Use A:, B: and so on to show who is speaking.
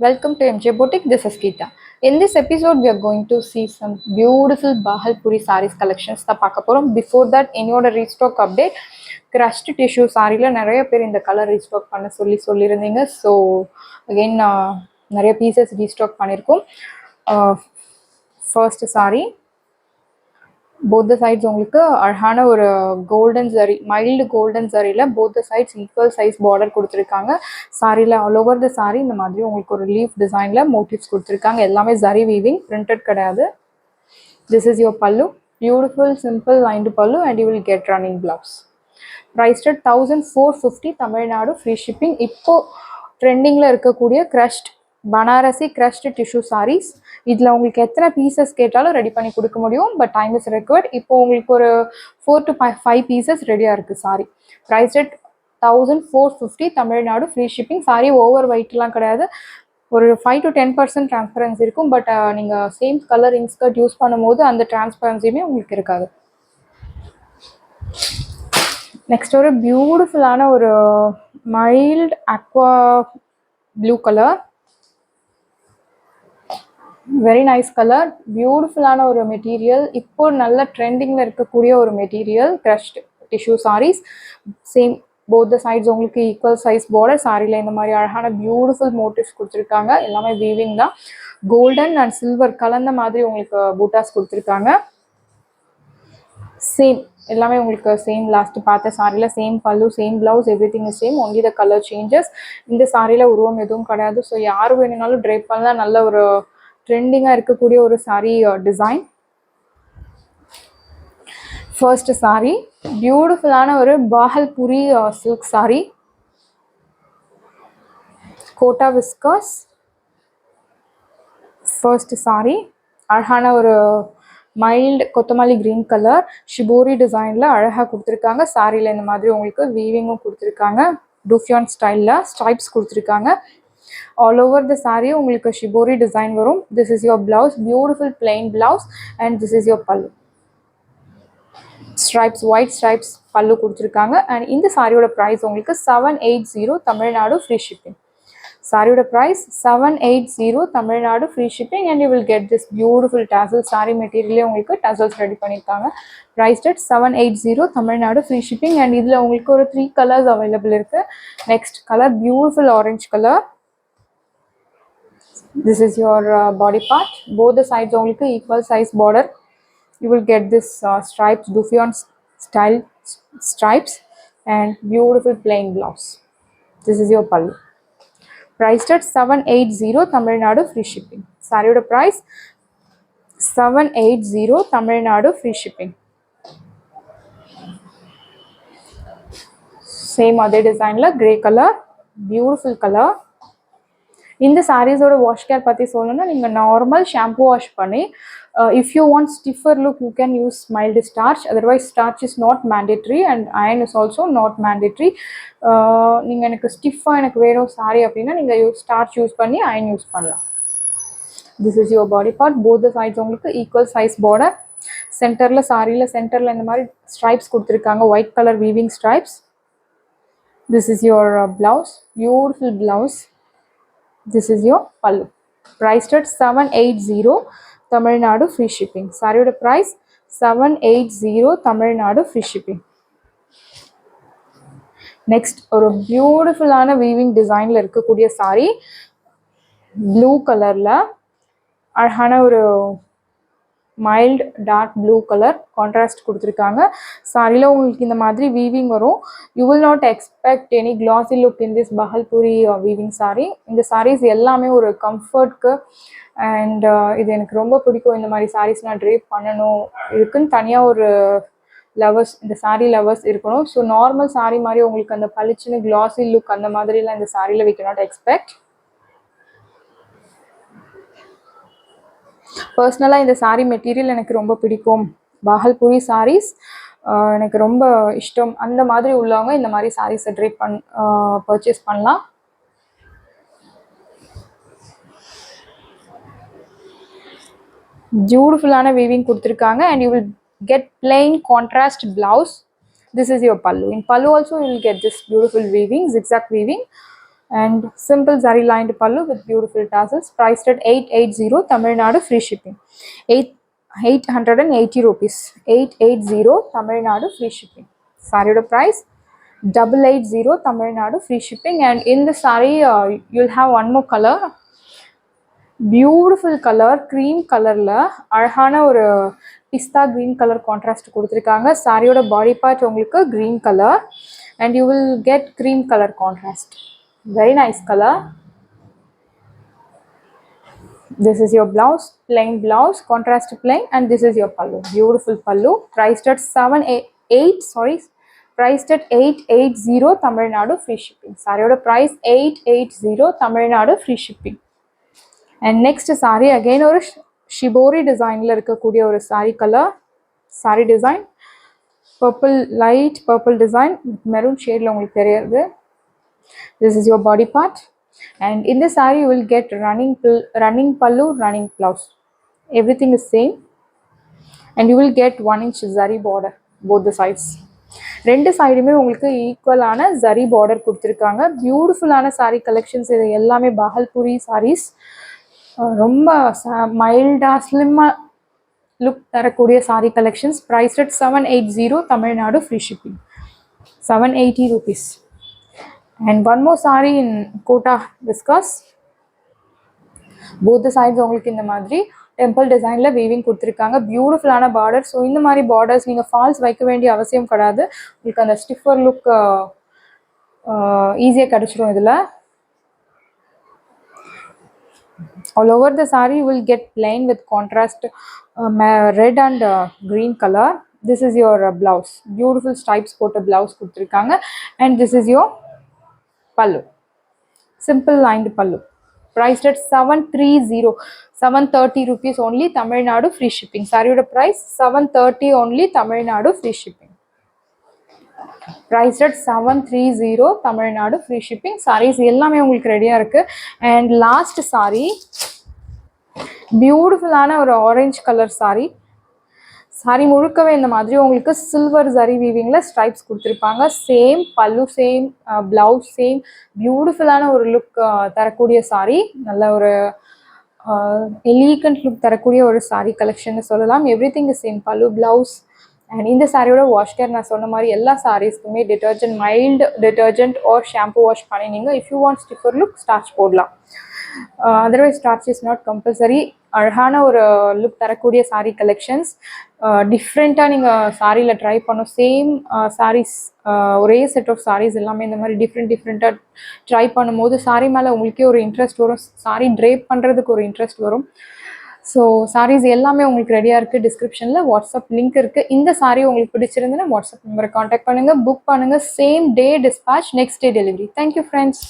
A: Welcome to MJ Boutique. This is Geeta. In this episode, we are going to see some beautiful Bahalpuri sarees collections. Before that, என்னோட restock update, crushed tissue சாரியில் நிறைய பேர் இந்த colour restock பண்ண சொல்லியிருந்தீங்க. So again நிறைய pieces restock பண்ணியிருக்கோம். First sari both the sides உங்களுக்கு அழகான ஒரு கோல்டன் ஜரி, மைல்டு கோல்டன் ஜரியில் both the sides equal size border கொடுத்துருக்காங்க. சாரியில் ஆல் ஓவர் த சாரி இந்த மாதிரி உங்களுக்கு ஒரு லீஃப் டிசைனில் மோட்டிவ்ஸ் கொடுத்துருக்காங்க. எல்லாமே ஜரி வீவிங், பிரிண்டட் கிடையாது. This is your pallu, beautiful simple lined pallu and you will get running blouse. Priced 1450 Tamil Nadu, free shipping. இப்போது ட்ரெண்டிங்கில் இருக்கக்கூடிய crushed Banarasi crushed tissue sarees. இதில் உங்களுக்கு எத்தனை பீசஸ் கேட்டாலும் ரெடி பண்ணி கொடுக்க முடியும். But time is required. இப்போ உங்களுக்கு ஒரு 4 to 5 பீசஸ் ரெடியாக இருக்குது saree. Price rate 1450 Tamil Nadu, free shipping. Saree over வெயிட்லாம் கிடையாது. ஒரு 5 to 10% டிரான்ஸ்பரன்சி இருக்கும். பட் நீங்கள் சேம் கலர் இன்ஸ்கர்ட் யூஸ் பண்ணும்போது அந்த டிரான்ஸ்பரன்சியுமே உங்களுக்கு இருக்காது. நெக்ஸ்ட் ஒரு பியூட்டிஃபுல்லான ஒரு mild aqua blue colour, very nice colour, பியூட்டிஃபுல்லான ஒரு மெட்டீரியல். இப்போ நல்ல ட்ரெண்டிங்கில் இருக்கக்கூடிய ஒரு material crushed tissue saris. Same both the sides உங்களுக்கு ஈக்குவல் சைஸ் பார்டர். சாரியில் இந்த மாதிரி அழகான பியூட்டிஃபுல் மோட்டிவ்ஸ் கொடுத்துருக்காங்க. எல்லாமே வீவிங் தான். கோல்டன் அண்ட் சில்வர் கலந்த மாதிரி உங்களுக்கு பூட்டாஸ் கொடுத்துருக்காங்க. சேம் எல்லாமே உங்களுக்கு சேம் லாஸ்ட் பார்த்த சாரியில் சேம் பல்லு, same blouse, every thing is same. Only the colour changes. இந்த சாரியில் உருவம் எதுவும் கிடையாது. ஸோ யார் வேணும்னாலும் ட்ரைப் பண்ணலாம். நல்ல ஒரு ட்ரெண்டிங்காக இருக்கக்கூடிய ஒரு சாரி டிசைன். ஃபர்ஸ்ட் சாரி பியூட்டிஃபுல்லான ஒரு பாகல்புரி சில்க் சாரி, கோட்டா விஸ்கர்ஸ். ஃபர்ஸ்ட் சாரி அழகான ஒரு மைல்டு கொத்தமல்லி கிரீன் கலர் ஷிபோரி டிசைனில் அழகாக கொடுத்துருக்காங்க. சாரியில் இந்த மாதிரி உங்களுக்கு வீவிங்கும் கொடுத்துருக்காங்க. டூஃபியான் ஸ்டைலில் ஸ்ட்ரைப்ஸ் கொடுத்துருக்காங்க. ஆல் ஓவர் த சாரி உங்களுக்கு ஷிபோரி டிசைன் வரும். This is your blouse, beautiful plain blouse and this is your பல்லு. ஸ்ட்ரைப்ஸ், ஒயிட் ஸ்ட்ரைப்ஸ் பல்லு கொடுத்துருக்காங்க. அண்ட் இந்த சாரியோட ப்ரைஸ் உங்களுக்கு 780 தமிழ்நாடு, ஃப்ரீ ஷிப்பிங். சாரியோட price 780 Tamil Nadu, free shipping and you will get this beautiful dazzle. Sorry மெட்டீரியலே உங்களுக்கு tassels ready பண்ணியிருக்காங்க. Price rate 780 Tamil Nadu, free shipping. And இதில் உங்களுக்கு ஒரு 3 கலர்ஸ் அவைலபிள் இருக்குது. Next colour beautiful orange colour. This is your body part. Both the sides உங்களுக்கு equal size border. You will get this stripes, Duffion style stripes and beautiful plain blouse. This is your pallu. Priced at 780 Tamil Nadu, free shipping. Saree price 780 Tamil Nadu, free shipping. Same other design la grey color, beautiful color. இந்த சாரீஸோட wash care பற்றி சொல்லணும்னா நீங்கள் normal shampoo wash பண்ணி, if you want stiffer look you can use mild starch. Otherwise starch is not mandatory and iron is also not mandatory. நீங்கள் எனக்கு ஸ்டிஃபாக எனக்கு வேணும் சாரி அப்படின்னா நீங்கள் ஸ்டார்ச் யூஸ் பண்ணி அயன் யூஸ் பண்ணலாம். This is your body part. Both the sides உங்களுக்கு ஈக்குவல் சைஸ் பார்டர். சென்டரில் சாரியில் சென்டரில் இந்த மாதிரி ஸ்ட்ரைப்ஸ் கொடுத்துருக்காங்க, white colour weaving stripes. This is your blouse, beautiful blouse. This is your pallu. Priced at 780 Tamil Nadu, free shipping. Saree price 780 Tamil Nadu, free shipping. Next ஒரு பியூட்டிஃபுல்லான weaving டிசைனில் இருக்கக்கூடிய சாரி, ப்ளூ கலரில் அழகான ஒரு mild dark blue colour contrast கொடுத்துருக்காங்க. சாரியில் உங்களுக்கு இந்த மாதிரி வீவிங் வரும். You will not expect any classy look in this Bhagalpuri weaving sari. இந்த சாரீஸ் எல்லாமே ஒரு கம்ஃபர்ட்க்கு அண்ட் இது எனக்கு ரொம்ப பிடிக்கும். இந்த மாதிரி சாரீஸ் நான் ட்ரேப் பண்ணணும், இதுக்குன்னு தனியாக ஒரு லவர்ஸ், இந்த சாரீ லவர்ஸ் இருக்கணும். ஸோ நார்மல் சாரீ மாதிரி உங்களுக்கு அந்த பளிச்சுன்னு கிளாஸி லுக் அந்த மாதிரிலாம் இந்த சாரியில் வி கேனாட் எக்ஸ்பெக்ட். பர்சனலாக இந்த சாரீ மெட்டீரியல் எனக்கு ரொம்ப பிடிக்கும். பாகல்புரி சாரீஸ் எனக்கு ரொம்ப இஷ்டம். அந்த மாதிரி உள்ளவங்க இந்த மாதிரி சாரீஸை ட்ரேப் பர்ச்சேஸ் பண்ணலாம். பியூட்டிஃபுல்லான வீவிங் கொடுத்துருக்காங்க and you will get plain contrast blouse. This is your பல்லு. இன் பல்லு also you will get this beautiful weaving, zigzag weaving. and simple zari lined pallu with beautiful tassels, priced at 880 Tamil Nadu, free shipping. 880 rupees. 880 Tamil Nadu, free shipping. Saree price 880 Tamil Nadu, free shipping. And in the saree you'll have one more color, beautiful color, cream colorல அழகான ஒரு பிஸ்தா green color contrast கொடுத்திருக்காங்க. சாரியோட body part உங்களுக்கு green color and you will get cream color contrast. Very nice color. This is your blouse, plain blouse, contrast plain, and this is your pallu, beautiful pallu, priced at 880 Tamil Nadu, free shipping. Saree price 880 Tamil Nadu, free shipping. And next saree again ஒரு shibori designல இருக்கக்கூடிய ஒரு saree color, saree design purple, light purple design, maroon shadeல உங்களுக்கு தெரியுது. This is your body part. And in this saree you will get running pallu, running blouse. Everything is same. And you will get 1 inch zari border both the sides. ரெண்டு சைடுமே உங்களுக்கு ஈக்குவலான zari border கொடுத்திருக்காங்க. பியூட்டிஃபுல்லான saree collections. இது எல்லாமே Bhagalpuri sarees. ரொம்ப மைல்டா ஸ்லிம்மா look தரக்கூடிய saree collections, priced at 780 Tamil Nadu, free shipping. 780 rupees. And one more saree in Kota viscose. Both the sides உங்களுக்கு இந்த மாதிரி டெம்பிள் டிசைன்ல வீவிங் கொடுத்திருக்காங்க. பியூட்டிஃபுல்லான பார்டர். ஸோ இந்த மாதிரி பார்டர்ஸ் நீங்கள் ஃபால்ஸ் வைக்க வேண்டிய அவசியம் கிடையாது. உங்களுக்கு அந்த ஸ்டிஃபர் லுக் ஈஸியாக கிடைச்சிரும். இதில் all over the saree you will get plain with contrast red and green color. This is your blouse, beautiful stripes போட்ட blouse கொடுத்திருக்காங்க. And this is your pallu, simple lined pallu, priced at 730 rupees only, Tamil Nadu, free shipping. Saree price 730 only, Tamil Nadu, free shipping. Priced at 730 Tamil Nadu, free shipping. Sarees எல்லாமே உங்களுக்கு ரெடியா இருக்கு. And last saree, பியூட்டிஃபுல்லான ஒரு orange colour saree. saree முழுக்கவே இந்த மாதிரி உங்களுக்கு சில்வர் ஜரி வீவிங்ல ஸ்ட்ரைப்ஸ் கொடுத்திருப்பாங்க. சேம் பல்லு, சேம் பிளவுஸ், சேம் பியூட்டிஃபுல்லான ஒரு லுக் தரக்கூடிய saree. நல்ல ஒரு எலிகண்ட் லுக் தரக்கூடிய ஒரு saree கலெக்ஷன் சொல்லலாம். Everything is same, pallu, blouse. And இந்த சாரியோட வாஷ் கேர் நான் சொன்ன மாதிரி எல்லா சாரீஸ்க்குமே detergent, mild detergent or shampoo wash பண்ணினீங்க. If you want stiffer look, starch போடலாம். Otherwise starch is not compulsory. அழகான ஒரு லுக் தரக்கூடிய சாரீ கலெக்ஷன்ஸ், டிஃப்ரெண்ட்டாக நீங்கள் சாரியில் ட்ரை பண்ணும். சேம் சாரீஸ், ஒரே செட் ஆஃப் சாரீஸ் எல்லாமே இந்த மாதிரி டிஃப்ரெண்ட்டாக ட்ரை பண்ணும்போது சாரீ மேலே உங்களுக்கே ஒரு இன்ட்ரெஸ்ட் வரும். சாரீ ட்ரேப் பண்ணுறதுக்கு ஒரு இன்ட்ரெஸ்ட் வரும். ஸோ சாரீஸ் எல்லாமே உங்களுக்கு ரெடியாக இருக்குது. டிஸ்கிரிப்ஷனில் வாட்ஸ்அப் லிங்க் இருக்குது. இந்த சாரீ உங்களுக்கு பிடிச்சிருந்துன்னா வாட்ஸ்அப் நம்பரை காண்டாக்ட் பண்ணுங்கள், புக் பண்ணுங்கள். Same day dispatch, next day delivery. Thank you friends.